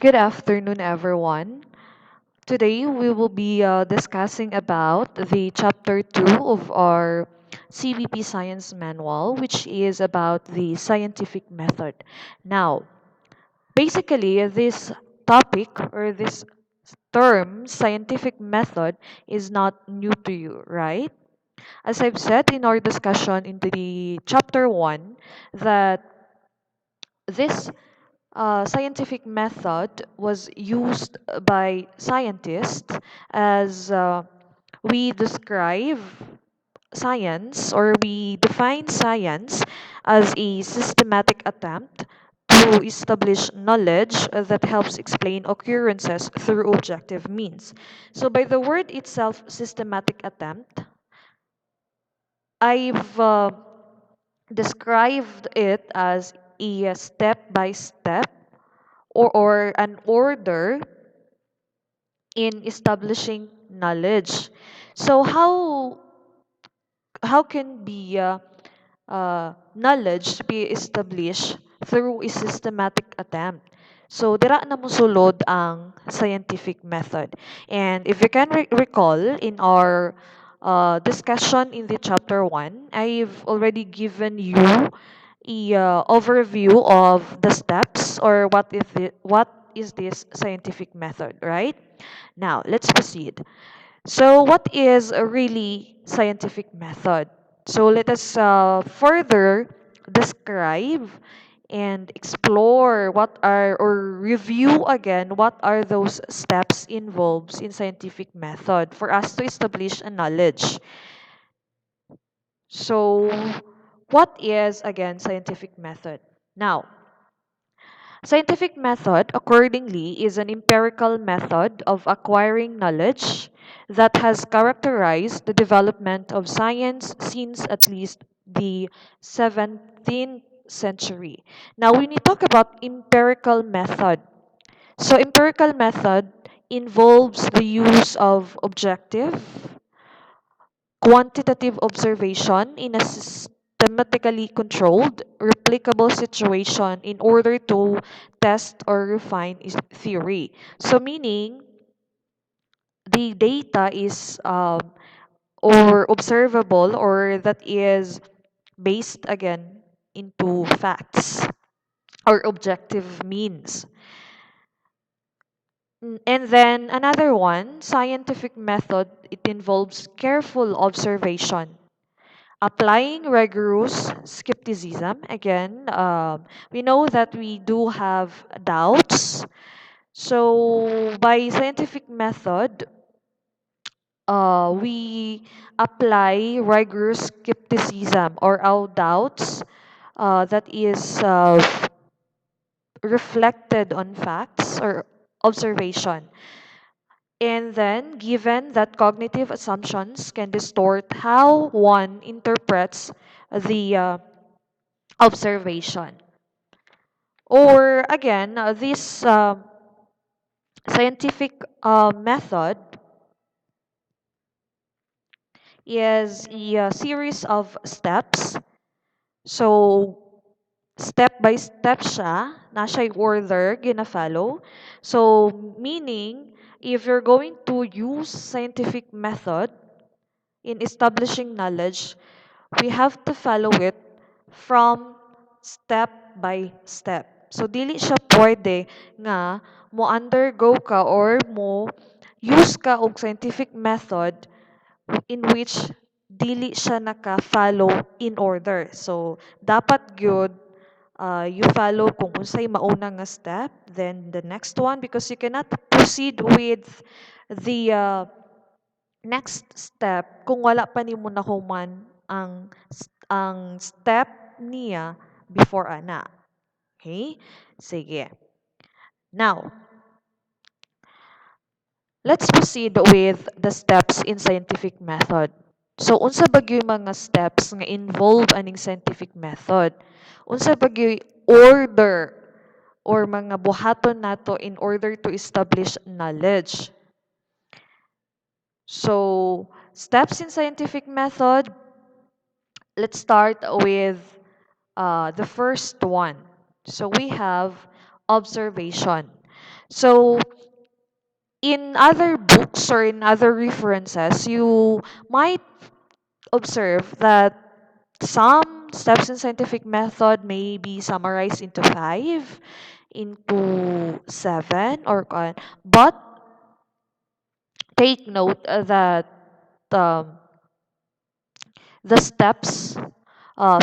Good afternoon, everyone. Today we will be discussing about the chapter 2 of our CBP Science Manual, which is about the scientific method. Now, basically, this topic or this term, scientific method, is not new to you, right? As I've said in our discussion into the chapter 1, that this scientific method was used by scientists as we describe science or we define science as a systematic attempt to establish knowledge that helps explain occurrences through objective means. So, by the word itself, systematic attempt, I've described it as a step by step or an order in establishing knowledge. So how can be knowledge be established through a systematic attempt? So dira na mosulod ang scientific method. And if you can recall in our discussion in the chapter 1, I've already given you a overview of the steps or what is this scientific method, right? Now, let's proceed. So, what is a really scientific method? So, let us further describe and explore what are or review again what are those steps involved in scientific method for us to establish a knowledge. So, what is again scientific method? Now, scientific method, accordingly, is an empirical method of acquiring knowledge that has characterized the development of science since at least the 17th century. Now, when we talk about empirical method, so empirical method involves the use of objective, quantitative observation in a systematically controlled, replicable situation in order to test or refine its theory. So, meaning the data is or observable or that is based again into facts or objective means. And then another one, scientific method, it involves careful observation, applying rigorous skepticism. Again, we know that we do have doubts. So, by scientific method, we apply rigorous skepticism or our doubts that is reflected on facts or observation. And then, given that cognitive assumptions can distort how one interprets the observation. Or again, this scientific method is a series of steps. So, step by step siya, na siya'y order, gina-follow. So, meaning, if you're going to use scientific method in establishing knowledge, we have to follow it from step by step. So, dili siya pwede nga mo undergo ka or mo use ka og scientific method in which dili siya naka-follow in order. So, dapat gyud you follow kung unsay mauna nga step, then the next one, because you cannot proceed with the next step kung wala pa nimo nahuman ang step niya before ana. Okay? Sige. Now, let's proceed with the steps in scientific method. So, unsa bagyo yung mga steps nga involve aning scientific method? Unsa bagyo order or mga buhaton nato in order to establish knowledge? So, steps in scientific method, let's start with the first one. So, we have observation. So in other books or in other references, you might observe that some steps in scientific method may be summarized into five, into seven, but take note that um, the steps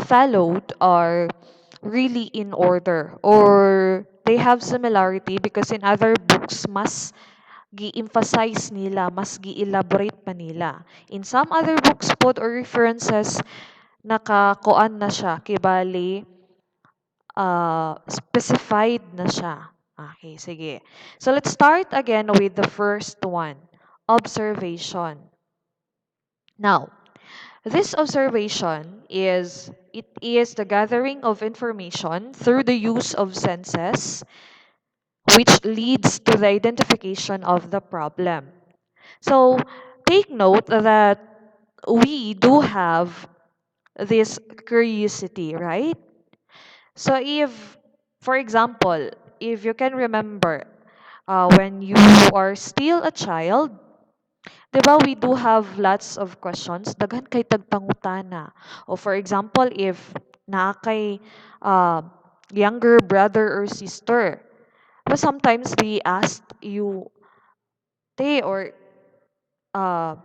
followed are really in order or they have similarity because in other books mas gi-emphasize nila, mas gi-elaborate pa nila. In some other books po or references, nakakuan na siya, kibali, specified na siya. Okay, sige. So let's start again with the first one, observation. Now, this observation is the gathering of information through the use of senses, which leads to the identification of the problem. So take note that we do have this curiosity, right? So if, for example, if you can remember, when you are still a child, di ba we do have lots of questions, daghan kay tagpangutana. O for example, if na kay younger brother or sister, but sometimes they ask you, te or uh,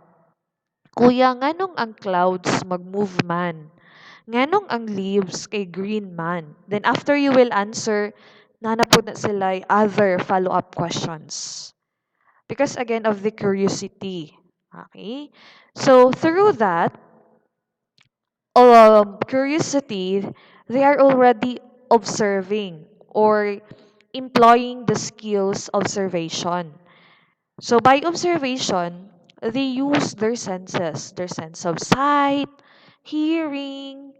kuya, nganong ang clouds mag-move man? Nganong ang leaves kay green man? Then after you will answer, nanapod na sila other follow-up questions. Because again of the curiosity. Okay? So through that curiosity, they are already observing or employing the skills observation. So by observation, they use their senses, their sense of sight, hearing,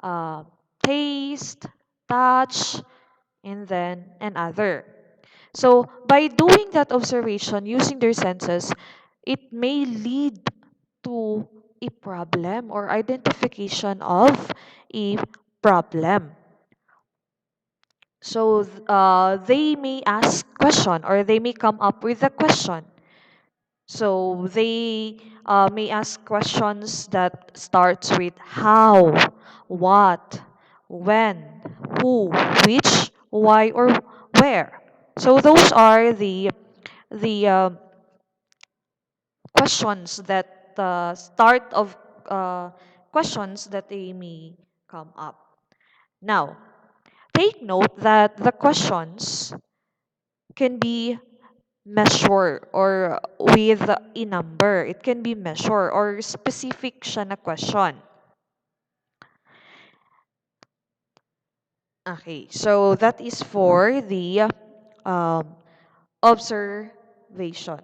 uh, taste, touch, and other. So by doing that observation using their senses, it may lead to a problem or identification of a problem. So they may ask question or they may come up with a question. So they may ask questions that starts with how, what, when, who, which, why, or where. So those are the questions that start of questions that they may come up. Now, take note that the questions can be measure or with a number. It can be measure or specific siya na question. Okay, so that is for the um, observation.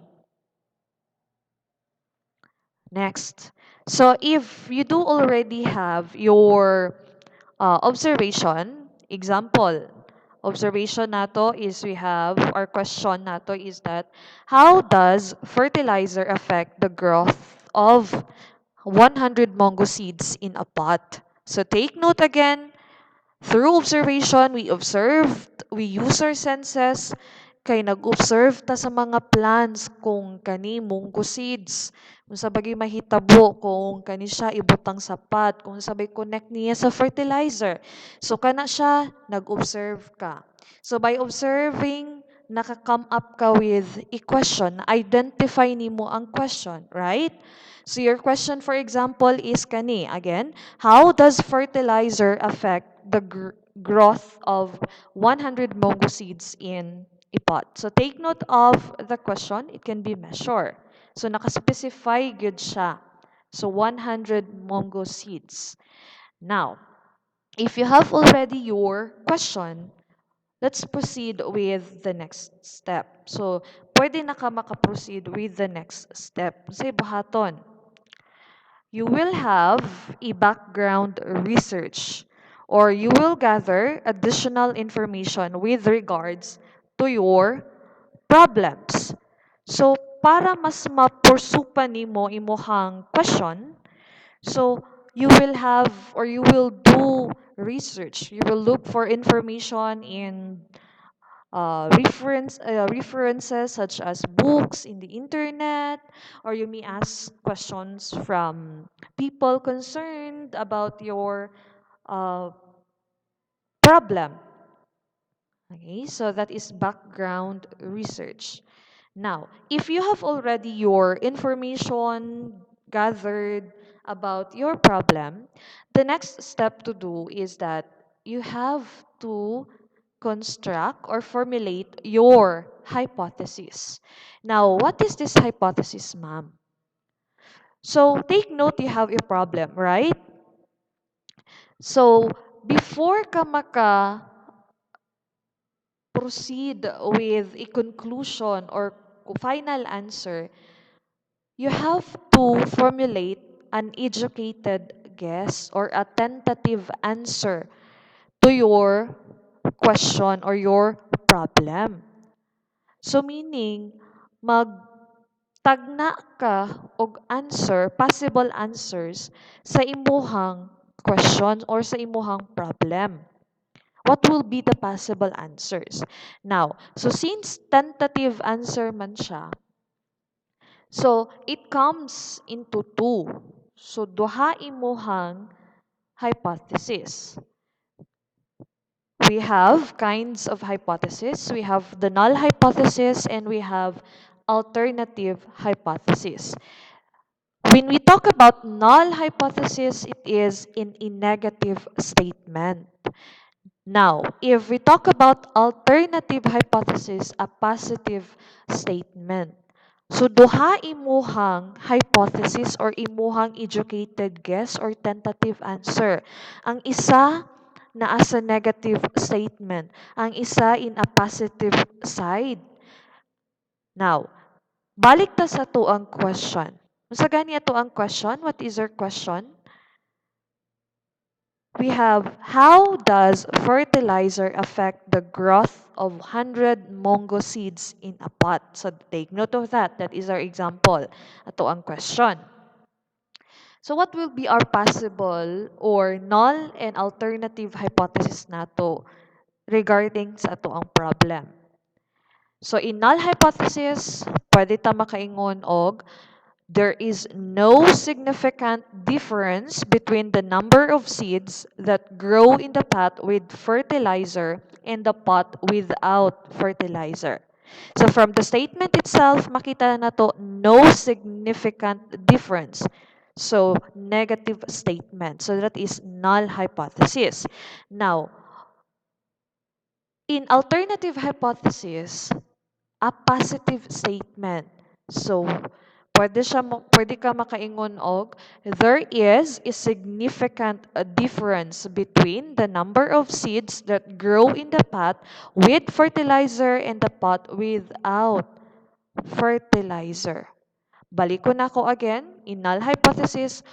Next. So if you do already have your observation, example, observation nato is we have, our question nato is that, how does fertilizer affect the growth of 100 mango seeds in a pot? So take note again, through observation, we observed, we use our senses, kay nag-observe ta sa mga plants kung kani munggo seeds, kung sa bagay mahitabo, kung kani siya ibutang sapat, kung sabay connect niya sa fertilizer. So kana siya, nag-observe ka. So by observing, naka-come up ka with a question, identify nimo ang question, right? So your question, for example, is kani, again, how does fertilizer affect the growth of 100 mango seeds in a pot? So take note of the question, it can be measured. So nakaspecify good siya. So 100 mango seeds. Now, if you have already your question, let's proceed with the next step. So, pwede na ka makaproceed with the next step. Say, buhaton. You will have a background research or you will gather additional information with regards to your problems. So, para mas mapursupan nimo imuhang question, so you will have or you will do research. You will look for information in references such as books in the internet, or you may ask questions from people concerned about your uh, problem. Okay, so that is background research. Now, if you have already your information gathered about your problem, the next step to do is that you have to construct or formulate your hypothesis. Now, what is this hypothesis, ma'am? So, take note you have a problem, right? So, before ka proceed with a conclusion or final answer, you have to formulate an educated guess or a tentative answer to your question or your problem. So meaning, magtagna ka og answer, possible answers sa imuhang question or sa imuhang problem. What will be the possible answers? Now, so since tentative answer man siya, so it comes into two. So duha imuhang hypothesis. We have kinds of hypothesis. We have the null hypothesis and we have alternative hypothesis. When we talk about null hypothesis, it is in a negative statement. Now, if we talk about alternative hypothesis, a positive statement. So, duha imuhang hypothesis or imuhang educated guess or tentative answer. Ang isa naa sa negative statement. Ang isa in a positive side. Now, balik ta sa to ang question. Sa gani ato ang question? What is our question? We have, how does fertilizer affect the growth of 100 mango seeds in a pot? So take note of that. That is our example. Ato ang question. So what will be our possible or null and alternative hypothesis nato regarding sa ato ang problem? So in null hypothesis, pwede ta makaingon og there is no significant difference between the number of seeds that grow in the pot with fertilizer and the pot without fertilizer. So from the statement itself, makita na to no significant difference. So negative statement. So that is null hypothesis. Now, in alternative hypothesis, a positive statement. So, pwede ka makaingon og there is a significant difference between the number of seeds that grow in the pot with fertilizer and the pot without fertilizer. Balik ko na ko again, in null hypothesis,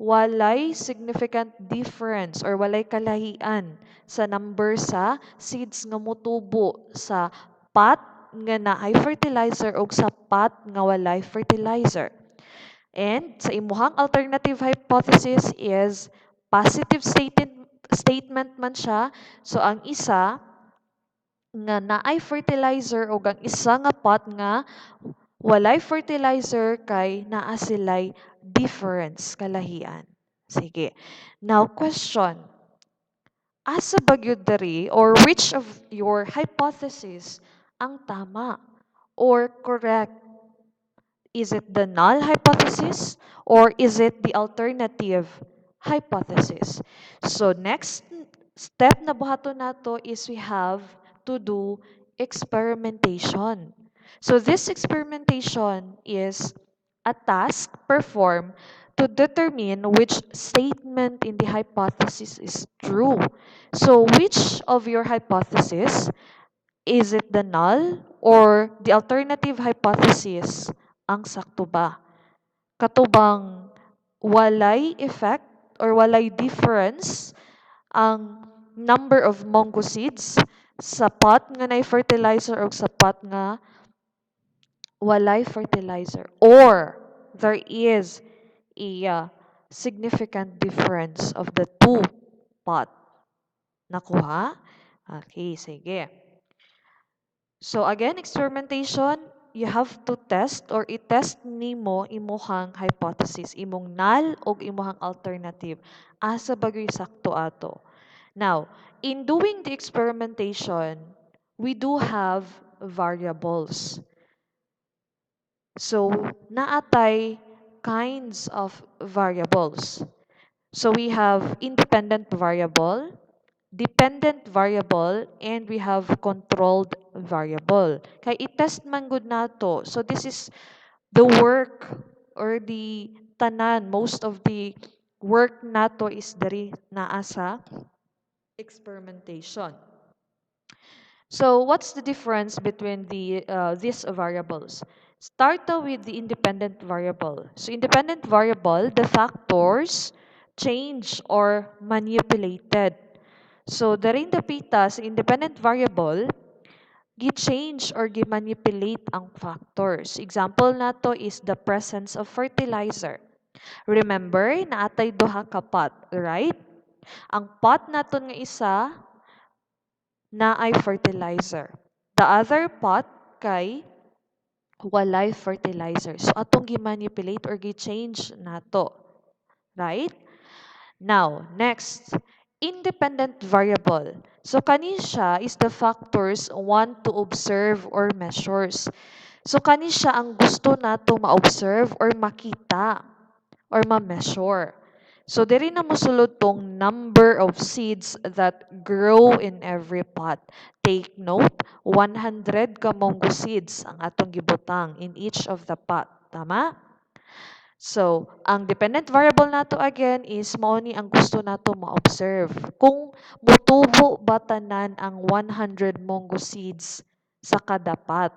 walay significant difference or walay kalahian sa number sa seeds nga motubo sa pot nga naay fertilizer o sa pot nga walay fertilizer. And sa imuhang alternative hypothesis is positive statement man siya. So ang isa nga naay fertilizer o ang isa nga pot nga walay fertilizer kay naa sila'y difference, kalahian. Sige. Now, question. Asa ba gyud diri or which of your hypothesis ang tama or correct? Is it the null hypothesis or is it the alternative hypothesis? So next step na buhaton nato is we have to do experimentation. So this experimentation is a task performed to determine which statement in the hypothesis is true. So which of your hypothesis, is it the null or the alternative hypothesis ang sakto ba? Katubang walay effect or walay difference ang number of mango seeds sa pot nga nay fertilizer o sa pot nga walay fertilizer, or there is a significant difference of the two pot. Nakuha? Okay, sige. So again, experimentation, you have to test or i-test nimo imuhang hypothesis, imong null o imuhang alternative. Asa bagay sakto ato. Now, in doing the experimentation, we do have variables. So, naatay kinds of variables. So we have independent variable, dependent variable, and we have controlled variable. Kay i-test man gud nato. So this is the work or the tanan, most of the work nato is dari naa sa experimentation. So what's the difference between these variables? Start with the independent variable. So independent variable, the factors change or manipulated. So daring dapita sa independent variable, gi-change or gi-manipulate ang factors. Example nato is the presence of fertilizer. Remember, naatay duha ka pot, right? Ang pot naton nga isa na ay fertilizer. The other pot kay walay fertilizer. So atong gi-manipulate or gi-change nato. Right? Now, next, independent variable. So kani siya is the factors want to observe or measures. So kani siya ang gusto nato ma-observe or makita or ma-measure. So diri na mosulod tong number of seeds that grow in every pot. Take note, 100 ka monggo seeds ang atong gibutang in each of the pot. Tama? So, ang dependent variable nato again is mao ni ang gusto nato ma-observe. Kung mutubo ba tanan ang 100 monggo seeds sa kada pot.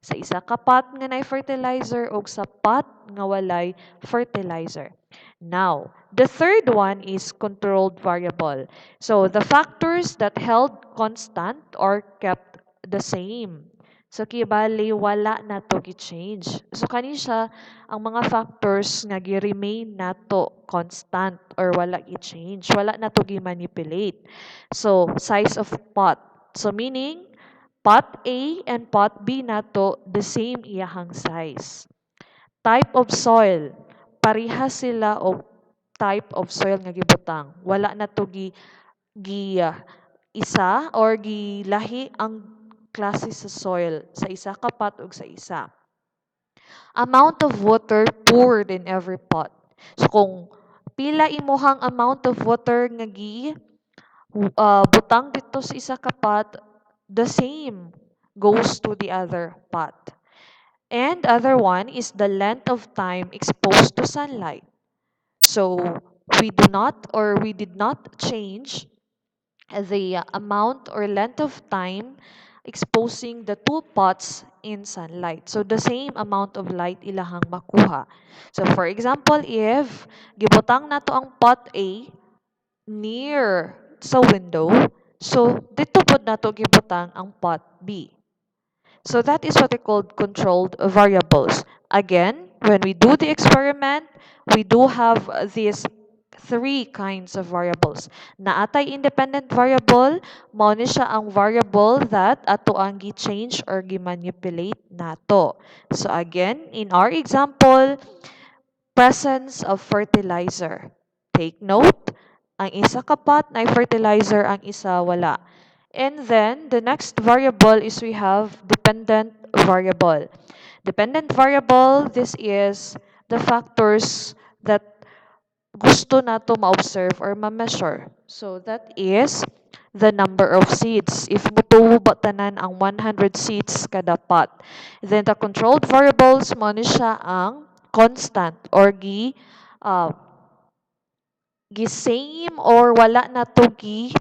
Sa isa ka pot nga nay fertilizer o sa pot nga walay fertilizer. Now, the third one is controlled variable. So, the factors that held constant or kept the same. So, kibali, wala na to gi-change. So, kani siya ang mga factors nga gi-remain nato constant or wala i-change. Wala na to gi-manipulate. So, size of pot. So, meaning, pot A and pot B nato the same iyahang size. Type of soil. Parehas sila o type of soil nga gibutang. Wala na to isa or gilahi ang klase sa soil sa isa ka pot ug sa isa. Amount of water poured in every pot. So kung pila imuhang amount of water nga butang dito sa isa ka pot, the same goes to the other pot. And other one is the length of time exposed to sunlight. So we do not or we did not change the amount or length of time exposing the two pots in sunlight. So the same amount of light ilahang makuha. So for example, if gibutang nato ang pot A near sa window, so dito pod nato gibutang ang pot B. So that is what we call controlled variables. Again, when we do the experiment, we do have these three kinds of variables. Naatay independent variable, mao ni siya ang variable that ato ang gi-change or gi-manipulate nato. So again, in our example, presence of fertilizer. Take note, ang isa ka pot na fertilizer, ang isa wala. And then, the next variable is we have dependent variable. Dependent variable, this is the factors that gusto nato ma-observe or ma-measure. So, that is the number of seeds. If mutuo ba tanan ang 100 seeds kada pot. Then, the controlled variables, mo ni siya ang constant or uh, same or wala na to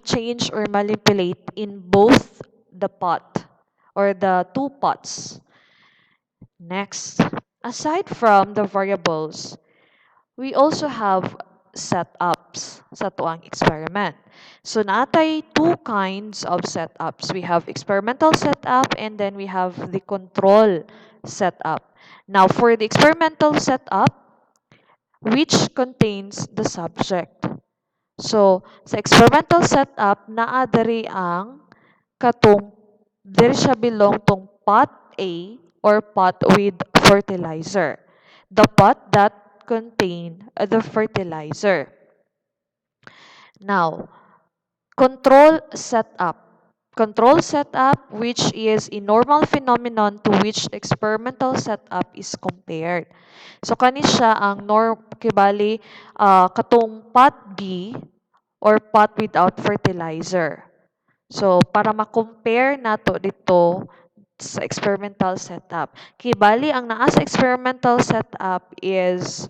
change or manipulate in both the pot or the two pots. Next, aside from the variables, we also have setups sa tuang experiment. So natay two kinds of setups. We have experimental setup and then we have the control setup. Now for the experimental setup, which contains the subject. So, sa experimental setup, naa diri ang katong There siya belong tong pot A or pot with fertilizer. The pot that contain the fertilizer. Now, control setup. Control setup, which is a normal phenomenon to which the experimental setup is compared. So, kani siya ang kibali, katong pot B or pot without fertilizer. So, para ma-compare nato dito sa experimental setup. Kibali, ang naa sa experimental setup is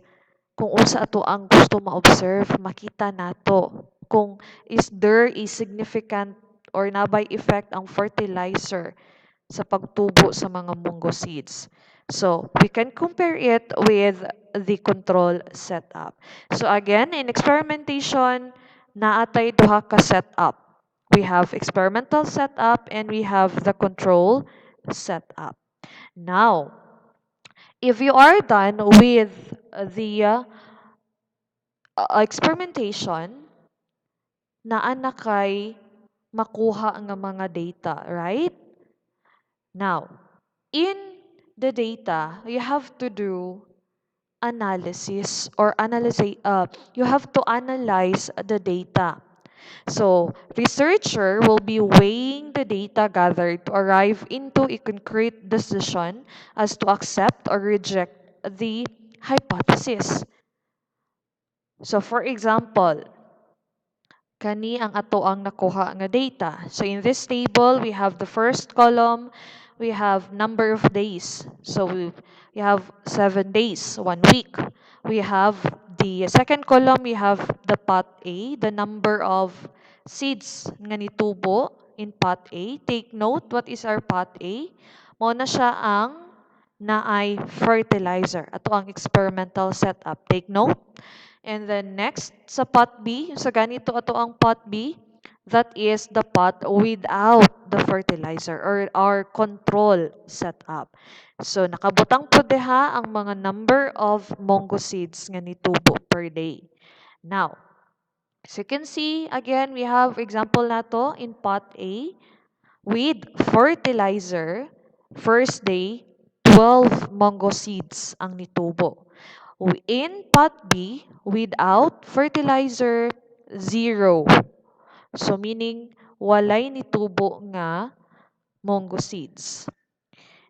kung unsa ato ang gusto ma-observe, makita nato kung is there a significant or nabay effect ang fertilizer sa pagtubo sa mga mungo seeds. So, we can compare it with the control setup. So again, in experimentation, naatay duha ka setup. We have experimental setup and we have the control setup. Now, if you are done with the experimentation, naa na kay makuha ang mga data, right? Now, in the data, you have to do analysis or you have to analyze the data. So, researcher will be weighing the data gathered to arrive into a concrete decision as to accept or reject the hypothesis. So, for example, kani ang ato ang nakuha nga data. So in this table, we have the first column, we have number of days. So we have 7 days, 1 week. We have the second column, we have the pot A, the number of seeds nga nitubo in pot A. Take note, what is our pot A? Mao na siya ang naay fertilizer. Ato ang experimental setup. Take note. And then next sa pot B, so ganito ato ang pot B, that is the pot without the fertilizer or our control setup. So nakabutang po diha ang mga number of mongo seeds nga nitubo per day. Now, as you can see, again, we have example nato in pot A with fertilizer, first day, 12 mongo seeds ang nitubo. In pot B, without fertilizer, 0. So meaning, walay nitubo nga mongo seeds.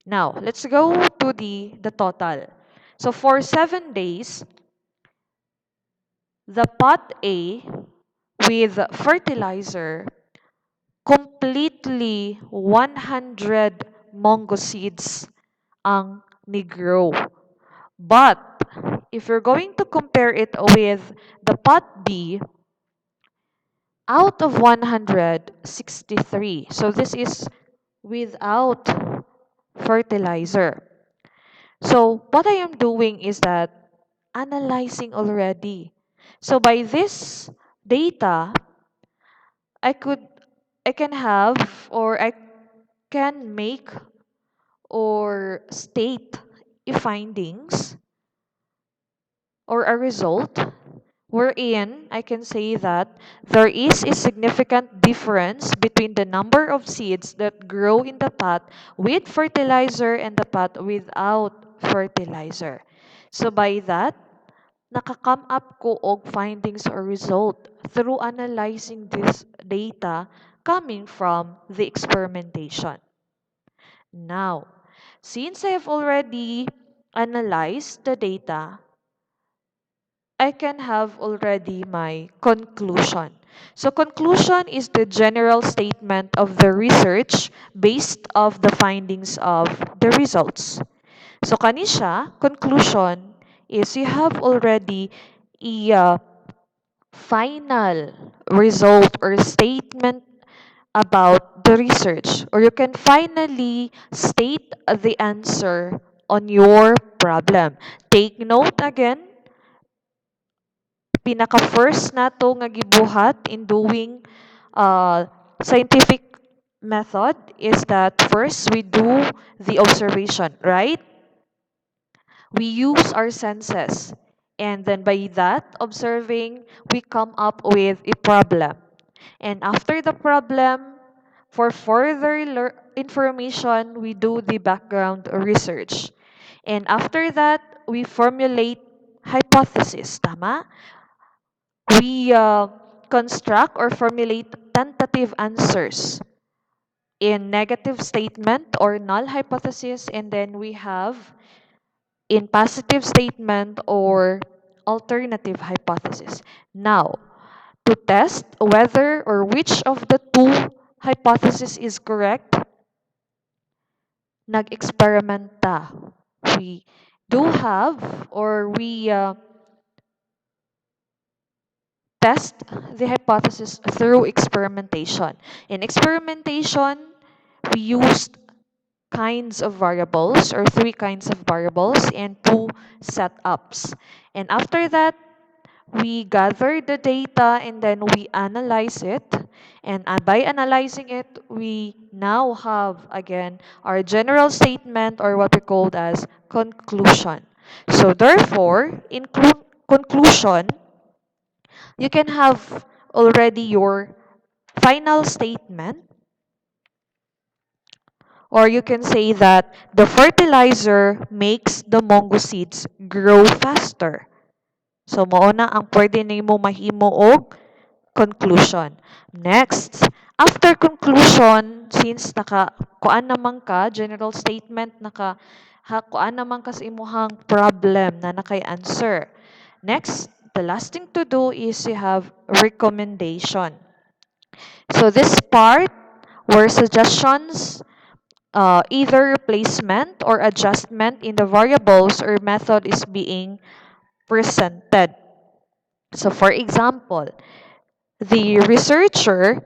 Now, let's go to the total. So for 7 days, the pot A with fertilizer completely 100 mongo seeds ang ni-grow. But if you're going to compare it with the pot B, out of 163, so this is without fertilizer. So what I am doing is that analyzing already. So by this data, I could I can have or I can make or state findings or a result wherein I can say that there is a significant difference between the number of seeds that grow in the pot with fertilizer and the pot without fertilizer. So by that, nakakam up ko og findings or result through analyzing this data coming from the experimentation. Now, since I have already analyzed the data, I can have already my conclusion. So conclusion is the general statement of the research based of the findings of the results. So kanisha, conclusion is you have already a final result or statement about the research, or you can finally state the answer on your problem. Take note again, pinaka first nato nga gibuhat in doing scientific method is that first we do the observation, right? We use our senses, and then by that observing we come up with a problem, and after the problem, for further information, we do the background research. And after that, we formulate hypothesis. Tama? We construct or formulate tentative answers in negative statement or null hypothesis, and then we have in positive statement or alternative hypothesis. Now, to test whether or which of the two hypothesis is correct, nag-experimenta. We do have or we test the hypothesis through experimentation. In experimentation, we used kinds of variables or three kinds of variables and two setups. And after that, we gather the data and then we analyze it. And by analyzing it, we now have again our general statement or what we called as conclusion. So therefore, in conclusion, you can have already your final statement, or you can say that the fertilizer makes the mango seeds grow faster. So mao na ang pwede nimo mahimo og conclusion. Next, after conclusion, since naka kuan naman ka general statement, naka kuan naman ka sa imuhang problem na nakay answer. Next, the last thing to do is you have recommendation. So this part were suggestions, either replacement or adjustment in the variables or method is being presented. So for example, the researcher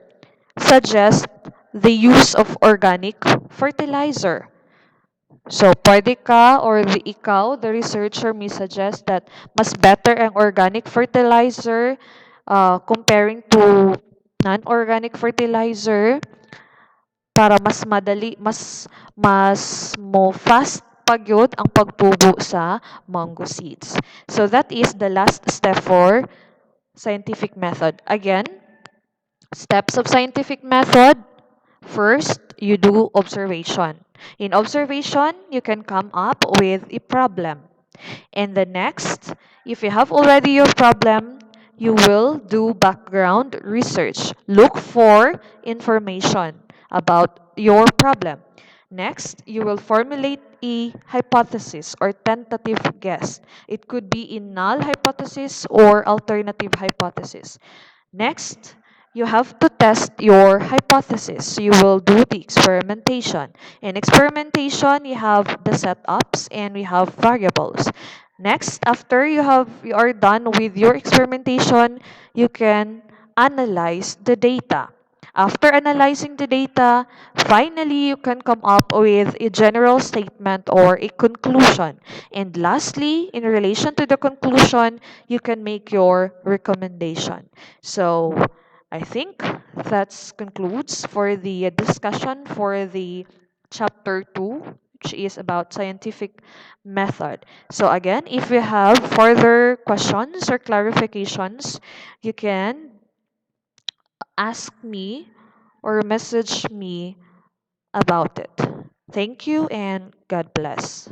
suggests the use of organic fertilizer. So, pwede ka or ikaw, the researcher, may suggest that mas better ang organic fertilizer comparing to non-organic fertilizer para mas madali, mas mo fast pagyod ang pagtubo sa mango seeds. So, that is the last step for scientific method. Again, steps of scientific method. First, you do observation. In observation, you can come up with a problem. And the next, if you have already your problem, you will do background research. Look for information about your problem. Next, you will formulate a hypothesis or tentative guess. It could be in null hypothesis or alternative hypothesis. Next, you have to test your hypothesis. You will do the experimentation. In experimentation, you have the setups and we have variables. Next, after you are done with your experimentation, you can analyze the data. After analyzing the data, finally you can come up with a general statement or a conclusion. And lastly, in relation to the conclusion, you can make your recommendation. So I think that concludes for the discussion for the chapter 2, which is about scientific method. So again, if you have further questions or clarifications, you can ask me or message me about it. Thank you and God bless.